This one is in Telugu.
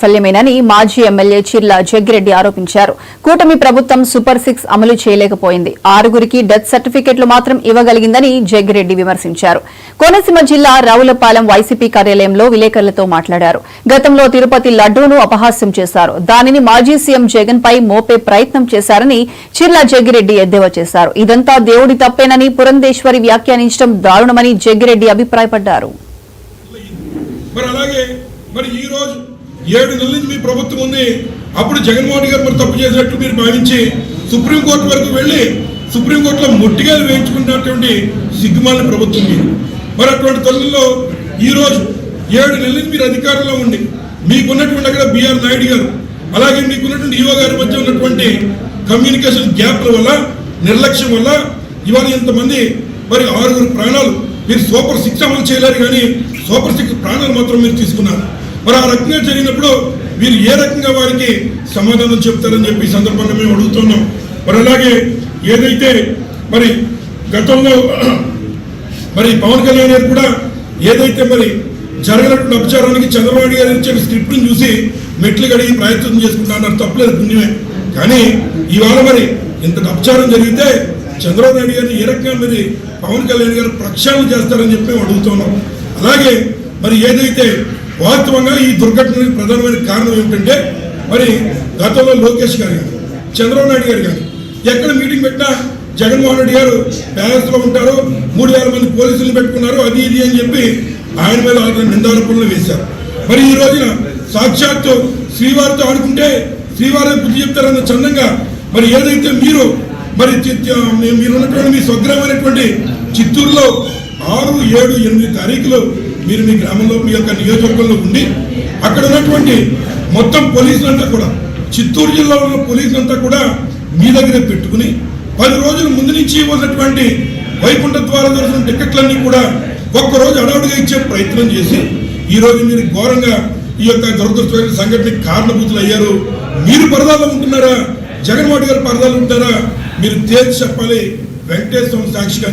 ఫల్యమేనని మాజీ ఎమ్మెల్యే చిర్ల జగ్గిరెడ్డి ఆరోపించారు. కూటమి ప్రభుత్వం సూపర్ 6 అమలు చేయలేకపోయింది. 6గురికి డెత్ సర్టిఫికెట్లు మాత్రం ఇవ్వగలిగిందని జగ్గిరెడ్డి విమర్శించారు. కోనసీమ జిల్లా రావులపాలెం వైసీపీ కార్యాలయంలో విలేకరులతో మాట్లాడారు. గతంలో తిరుపతి లడ్డూను అపహాస్యం చేశారు. దానిని మాజీ సీఎం జగన్ పై మోపే ప్రయత్నం చేశారని చిర్ల జగ్గిరెడ్డి ఎద్దేవా చేశారు. ఇదంతా దేవుడి తప్పేనని పురంధేశ్వరి వ్యాఖ్యానించడం దారుణమని జగ్గిరెడ్డి అభిప్రాయపడ్డారు. 7 నెలల నుంచి మీ ప్రభుత్వం ఉంది. అప్పుడు జగన్మోహన్ గారు మరి తప్పు చేసినట్టు మీరు భావించి సుప్రీంకోర్టు వరకు వెళ్ళి సుప్రీంకోర్టులో ముట్టిగాలు వేయించుకున్నటువంటి సిగ్గుమాలిన ప్రభుత్వం మీరు. మరి అటువంటి తల్లుల్లో ఈరోజు 7 నెలల నుంచి మీరు అధికారంలో ఉండి మీకున్నటువంటి అక్కడ బిఆర్ నాయుడు గారు అలాగే మీకున్నటువంటి ఈవో గారి మధ్య ఉన్నటువంటి కమ్యూనికేషన్ గ్యాప్ల వల్ల నిర్లక్ష్యం వల్ల ఇవాళ ఇంతమంది మరి 6గురు ప్రాణాలు మీరు సూపర్ 6 అమలు చేయలేరు, కానీ సూపర్ 6 ప్రాణాలు మాత్రం మీరు తీసుకున్నారు. మరి ఆ రకంగా జరిగినప్పుడు వీరు ఏ రకంగా వారికి సమాధానం చెప్తారని చెప్పి ఈ సందర్భంగా మేము అడుగుతున్నాం. మరి అలాగే ఏదైతే మరి గతంలో మరి పవన్ కళ్యాణ్ గారు కూడా ఏదైతే మరి జరగనటువంటి అపచారానికి చంద్రబాబు గారు ఇచ్చిన స్క్రిప్ట్ని చూసి మెట్లు కడిగి ప్రయత్నం చేసుకుంటున్నారు, తప్పలేదు, పుణ్యమే. కానీ ఇవాళ మరి ఇంత అపచారం జరిగితే చంద్రబాబు నాయుడు గారిని ఏ రకంగా మరి పవన్ కళ్యాణ్ గారు ప్రక్షాళన చేస్తారని చెప్పి మేము అడుగుతున్నాం. అలాగే మరి ఏదైతే వాస్తవంగా ఈ దుర్ఘటనకు ప్రధానమైన కారణం ఏమిటంటే మరి గతంలో లోకేష్ గారు కానీ చంద్రబాబు నాయుడు గారు కానీ ఎక్కడ మీటింగ్ పెట్టినా జగన్మోహన్ రెడ్డి గారు ప్యాలెస్లో ఉంటారు, 3000 మంది పోలీసులు పెట్టుకున్నారు, అది ఇది అని చెప్పి ఆయన మీద నిందారోపణలు వేశారు. మరి ఈ రోజున సాక్షాత్తు శ్రీవారితో ఆడుకుంటే శ్రీవారి బుద్ధి చెప్తారన్న చందంగా మరి ఏదైతే మీరు మరి మీరున్నటువంటి మీ స్వగ్రామైనటువంటి చిత్తూరులో 6, 7, 8 తారీఖులు మీరు మీ గ్రామంలో మీ యొక్క నియోజకవర్గంలో ఉండి అక్కడ ఉన్నటువంటి మొత్తం పోలీసులంతా కూడా చిత్తూరు జిల్లాలో ఉన్న పోలీసులంతా కూడా మీ దగ్గరే పెట్టుకుని 10 రోజుల ముందు నుంచి ఇవ్వాల్సినటువంటి వైకుంఠ ద్వార దర్శనం టికెట్లన్నీ కూడా ఒక్కరోజు అడవుడిగా ఇచ్చే ప్రయత్నం చేసి ఈరోజు మీరు ఘోరంగా ఈ యొక్క దురదృష్టమైన సంఘటనకి కారణభూతులు అయ్యారు. మీరు పరదాల్లో ఉంటున్నారా, జగన్మోహన్ గారు పరదాలు ఉంటారా, మీరు తేల్చి చెప్పాలి. వెంకటేశ్వర సాక్షిగా